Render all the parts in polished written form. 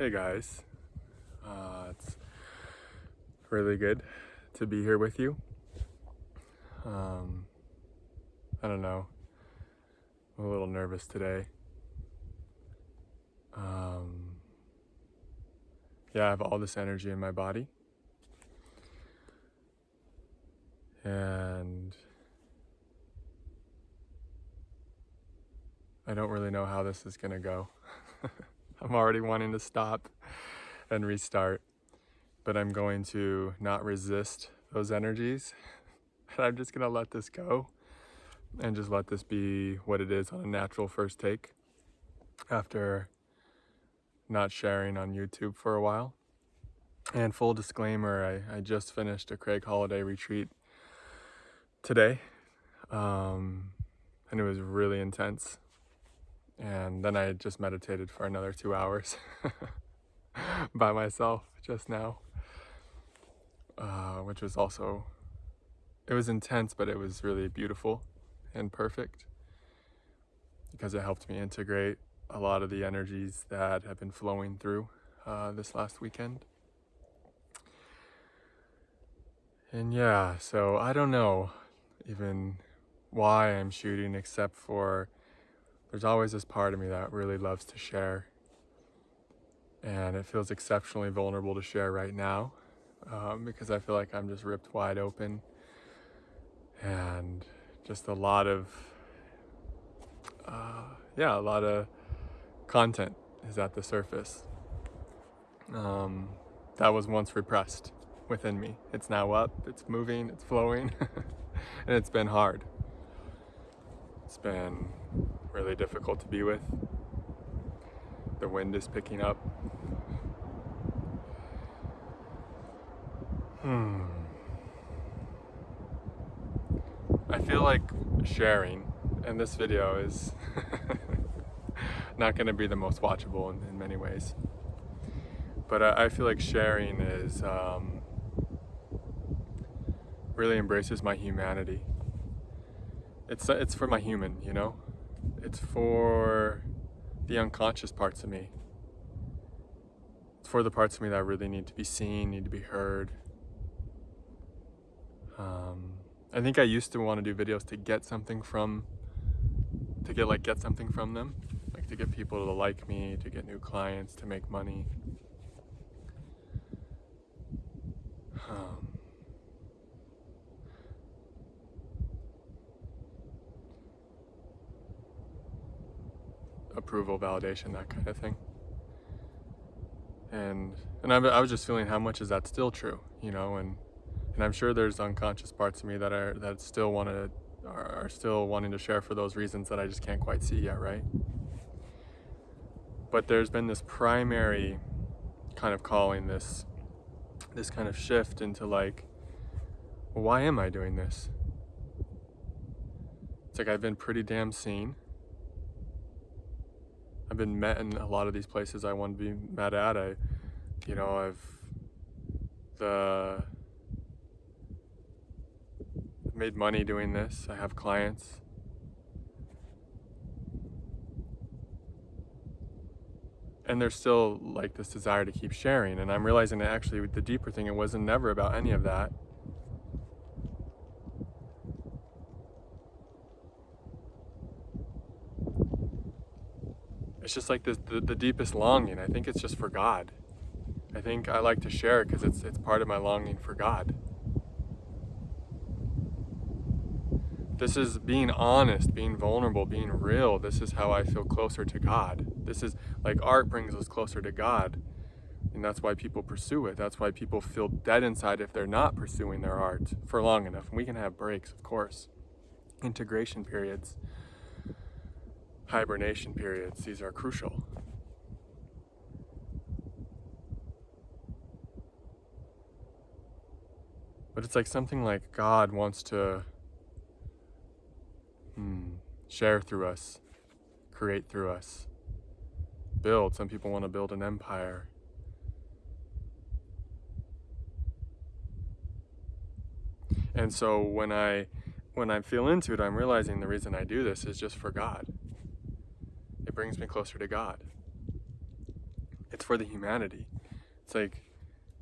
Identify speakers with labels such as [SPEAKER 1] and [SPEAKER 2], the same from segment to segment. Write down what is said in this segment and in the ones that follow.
[SPEAKER 1] Hey guys, it's really good to be here with you. I don't know, I'm a little nervous today. I have all this energy in my body, and I don't really know how this is gonna go. I'm already wanting to stop and restart, but I'm going to not resist those energies, and I'm just gonna let this go and just let this be what it is on a natural first take after not sharing on YouTube for a while. And full disclaimer, I just finished a Craig holiday retreat today, and it was really intense. And then I just meditated for another 2 hours by myself just now, which was also, it was intense, but it was really beautiful and perfect because it helped me integrate a lot of the energies that have been flowing through this last weekend. And so I don't know even why I'm shooting, except for there's always this part of me that really loves to share. And it feels exceptionally vulnerable to share right now because I feel like I'm just ripped wide open. And just a lot of content is at the surface that was once repressed within me. It's now up, it's moving, it's flowing, and it's been hard. It's been really difficult to be with. The wind is picking up. I feel like sharing, and this video is not going to be the most watchable in many ways, but I feel like sharing is really embraces my humanity. It's for my human, you know? It's for the unconscious parts of me. It's for the parts of me that really need to be seen, need to be heard. I think I used to want to do videos to get something from them, like to get people to like me, to get new clients, to make money. Approval, validation, that kind of thing. And I was just feeling how much is that still true, you know? And I'm sure there's unconscious parts of me that still are still wanting to share for those reasons that I just can't quite see yet, right? But there's been this primary kind of calling, this kind of shift into like, well, why am I doing this? It's like I've been pretty damn seen. I've been met in a lot of these places I want to be met at. I've made money doing this. I have clients. And there's still like this desire to keep sharing. And I'm realizing that actually with the deeper thing, it wasn't never about any of that. It's just like the deepest longing. I think it's just for God. I think I like to share it because it's part of my longing for God. This is being honest, being vulnerable, being real. This is how I feel closer to God. This is like art brings us closer to God. And that's why people pursue it. That's why people feel dead inside if they're not pursuing their art for long enough. And we can have breaks, of course. Integration periods, hibernation periods, these are crucial. But it's like something like God wants to share through us, create through us, build. Some people want to build an empire. And so when I feel into it, I'm realizing the reason I do this is just for God. It brings me closer to God. It's for the humanity. It's like,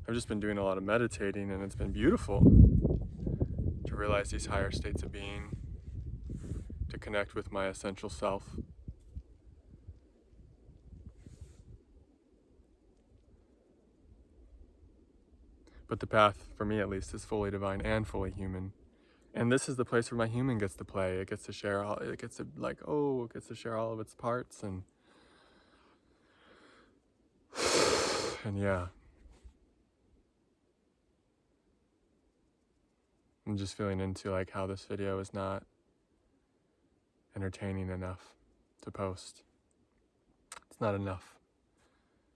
[SPEAKER 1] I've just been doing a lot of meditating, and it's been beautiful to realize these higher states of being, to connect with my essential self. But the path, for me at least, is fully divine and fully human. And this is the place where my human gets to play. It gets to share all, it gets to share all of its parts, and yeah. I'm just feeling into like how this video is not entertaining enough to post. It's not enough.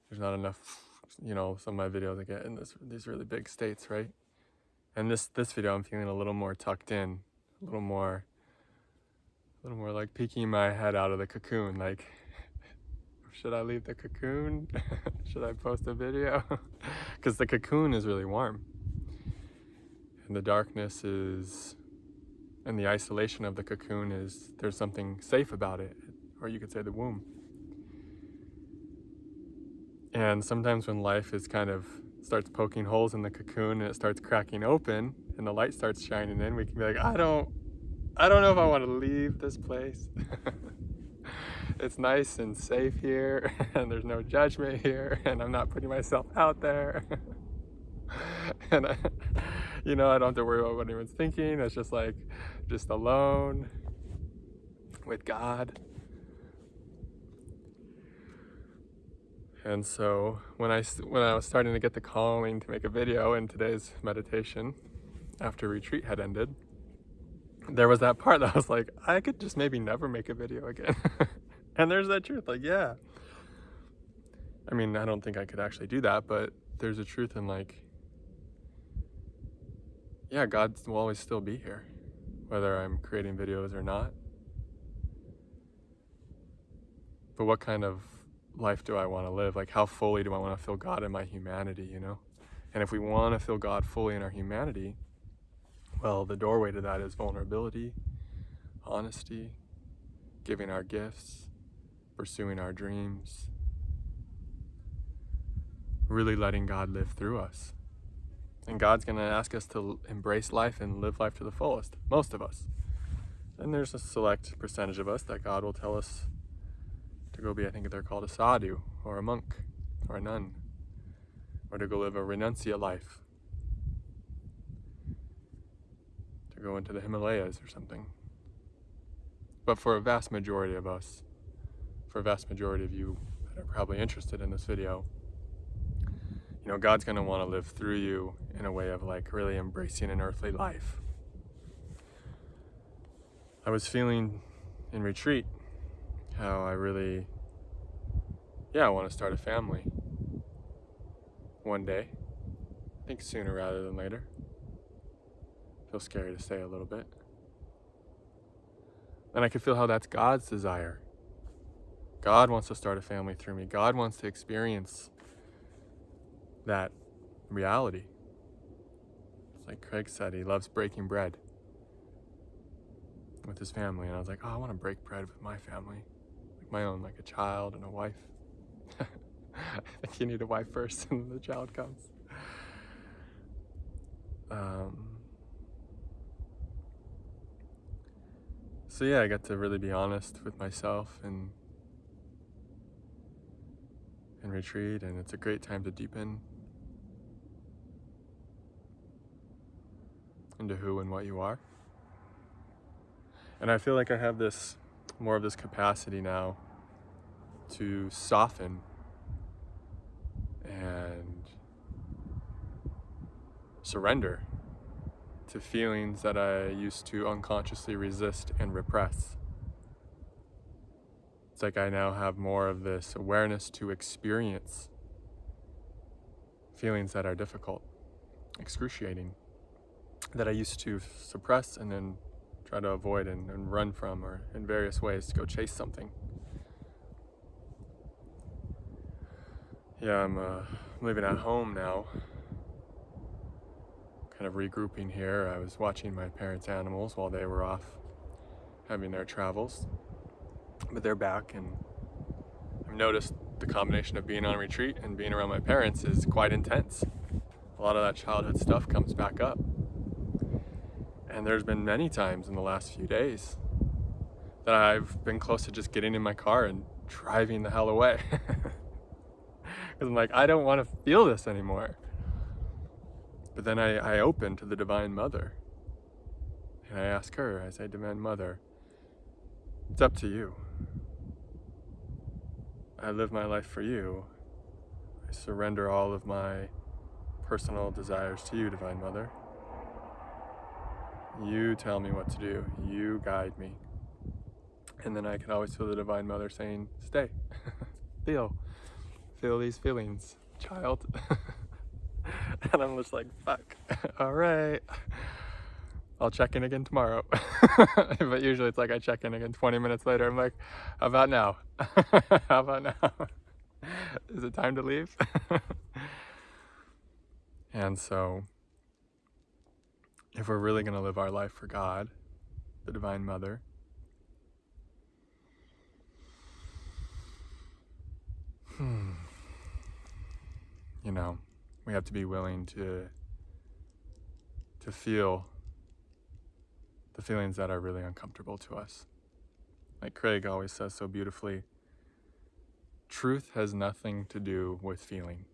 [SPEAKER 1] There's not enough, some of my videos I get in these really big states, right? And this video I'm feeling a little more tucked in, a little more like peeking my head out of the cocoon, like, should I leave the cocoon? Should I post a video? Because the cocoon is really warm. And the darkness is, and the isolation of the cocoon is, there's something safe about it. Or you could say the womb. And sometimes when life is kind of starts poking holes in the cocoon and it starts cracking open and the light starts shining in, we can be like, I don't know if I want to leave this place. It's nice and safe here, and there's no judgment here, and I'm not putting myself out there. And I don't have to worry about what anyone's thinking. It's just like, just alone with God. And so when I was starting to get the calling to make a video in today's meditation, after retreat had ended, there was that part that I was like, I could just maybe never make a video again. And there's that truth, like, yeah. I mean, I don't think I could actually do that, but there's a truth in like, yeah, God will always still be here, whether I'm creating videos or not. But what kind of life do I want to live? Like, how fully do I want to feel God in my humanity, And if we want to feel God fully in our humanity, well, the doorway to that is vulnerability, honesty, giving our gifts, pursuing our dreams, really letting God live through us. And God's going to ask us to embrace life and live life to the fullest, most of us. And there's a select percentage of us that God will tell us to go be, I think they're called a sadhu, or a monk, or a nun, or to go live a renunciate life, to go into the Himalayas or something. But for a vast majority of us, for a vast majority of you that are probably interested in this video, God's going to want to live through you in a way of like really embracing an earthly life. I was feeling in retreat how I really, I want to start a family one day. I think sooner rather than later. Feels scary to say a little bit. And I can feel how that's God's desire. God wants to start a family through me. God wants to experience that reality. It's like Craig said, he loves breaking bread with his family. And I was like, I want to break bread with my family. Like my own, like a child and a wife. I think you need a wife first and the child comes. So yeah, I got to really be honest with myself and retreat, and it's a great time to deepen into who and what you are. And I feel like I have more of this capacity now to soften and surrender to feelings that I used to unconsciously resist and repress. It's like I now have more of this awareness to experience feelings that are difficult, excruciating, that I used to suppress and then try to avoid and run from, or in various ways to go chase something. Yeah, I'm living at home now, kind of regrouping here. I was watching my parents' animals while they were off having their travels, but they're back, and I've noticed the combination of being on retreat and being around my parents is quite intense. A lot of that childhood stuff comes back up. And there's been many times in the last few days that I've been close to just getting in my car and driving the hell away. Because I'm like, I don't want to feel this anymore. But then I open to the Divine Mother. And I ask her, I say, Divine Mother, it's up to you. I live my life for you. I surrender all of my personal desires to you, Divine Mother. You tell me what to do. You guide me. And then I can always feel the Divine Mother saying, stay. Feel these feelings, child. And I'm just like, fuck. All right. I'll check in again tomorrow. But usually it's like I check in again 20 minutes later. I'm like, how about now? How about now? Is it time to leave? And so, if we're really going to live our life for God, the Divine Mother, you know, we have to be willing to feel the feelings that are really uncomfortable to us. Like Craig always says so beautifully, truth has nothing to do with feeling.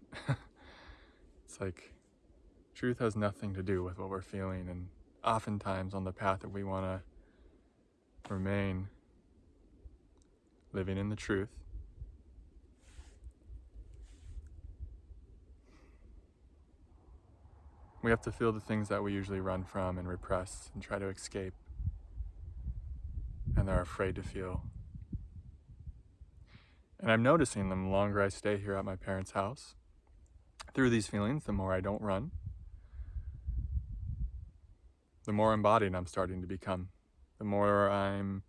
[SPEAKER 1] It's like, truth has nothing to do with what we're feeling, and oftentimes on the path that we want to remain living in the truth, we have to feel the things that we usually run from and repress and try to escape, and are afraid to feel. And I'm noticing the longer I stay here at my parents' house, through these feelings, the more I don't run, the more embodied I'm starting to become, the more I'm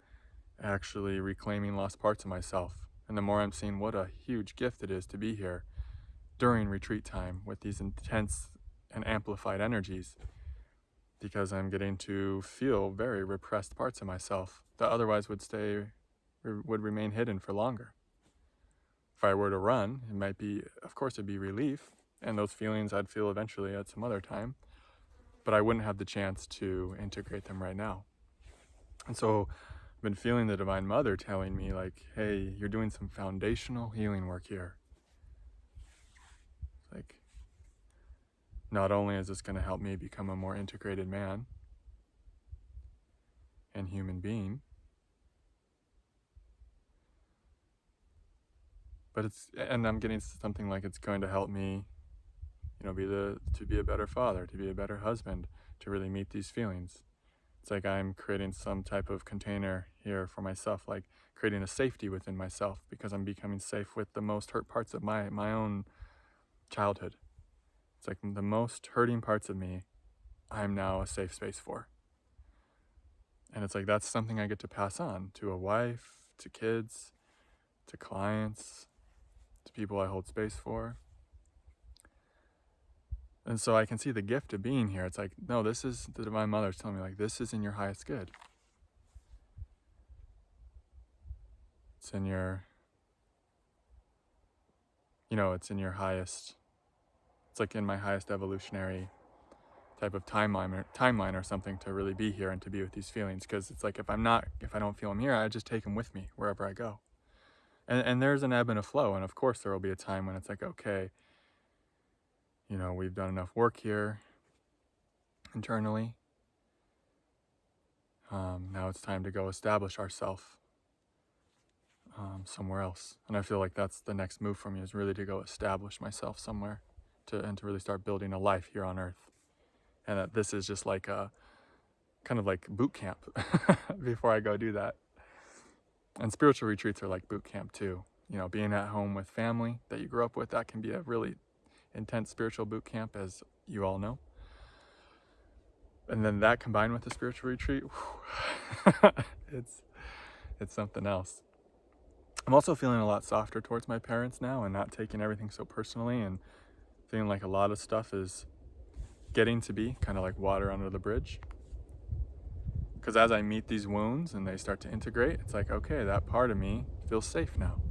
[SPEAKER 1] actually reclaiming lost parts of myself, and the more I'm seeing what a huge gift it is to be here during retreat time with these intense and amplified energies, because I'm getting to feel very repressed parts of myself that otherwise would remain hidden for longer. If I were to run, it might be, of course, it'd be relief, and those feelings I'd feel eventually at some other time, but I wouldn't have the chance to integrate them right now. And so I've been feeling the Divine Mother telling me, like, hey, you're doing some foundational healing work here. Like, not only is this going to help me become a more integrated man and human being, but I'm getting something like it's going to help me, to be a better father, to be a better husband, to really meet these feelings. It's like I'm creating some type of container here for myself, like creating a safety within myself, because I'm becoming safe with the most hurt parts of my own childhood. It's like the most hurting parts of me, I'm now a safe space for. And it's like that's something I get to pass on to a wife, to kids, to clients, to people I hold space for. And so I can see the gift of being here. It's like, no, this is the Divine Mother's telling me, like, this is in your highest good. It's in your, it's in your highest, it's like in my highest evolutionary type of timeline or something to really be here and to be with these feelings. Because it's like, if I don't feel them here, I just take them with me wherever I go. And there's an ebb and a flow. And of course there will be a time when it's like, okay, we've done enough work here internally. Now it's time to go establish ourselves somewhere else. And I feel like that's the next move for me, is really to go establish myself somewhere and to really start building a life here on earth. And that this is just like a kind of like boot camp before I go do that. And spiritual retreats are like boot camp too. Being at home with family that you grew up with, that can be a really intense spiritual boot camp, as you all know. And then that combined with the spiritual retreat, it's something else. I'm also feeling a lot softer towards my parents now, and not taking everything so personally, and feeling like a lot of stuff is getting to be kind of like water under the bridge. Because as I meet these wounds and they start to integrate, it's like, okay, that part of me feels safe now.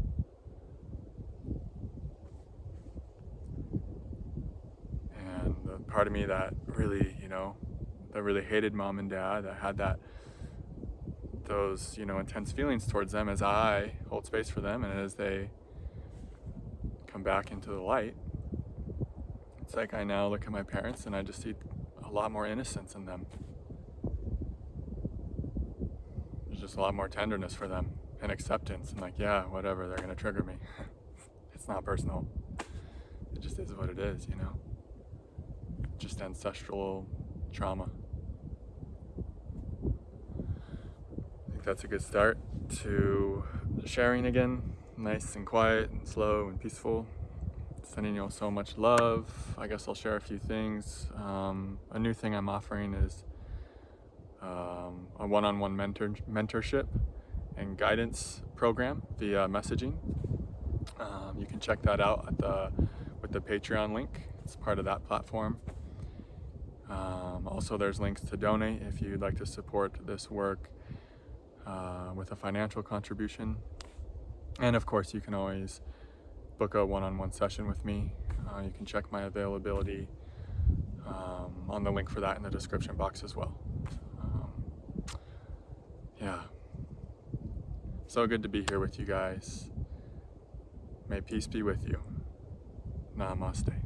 [SPEAKER 1] part of me that really, that really hated mom and dad, that had those, intense feelings towards them, as I hold space for them and as they come back into the light. It's like I now look at my parents and I just see a lot more innocence in them. There's just a lot more tenderness for them and acceptance, and like, yeah, whatever, they're gonna trigger me. It's not personal. It just is what it is, Just ancestral trauma. I think that's a good start to sharing again, nice and quiet and slow and peaceful. Sending you all so much love. I guess I'll share a few things. A new thing I'm offering is a one-on-one mentorship and guidance program via messaging. You can check that out with the Patreon link. It's part of that platform. Also, there's links to donate if you'd like to support this work with a financial contribution. And of course, you can always book a one-on-one session with me. You can check my availability on the link for that in the description box as well. Yeah. So good to be here with you guys. May peace be with you. Namaste.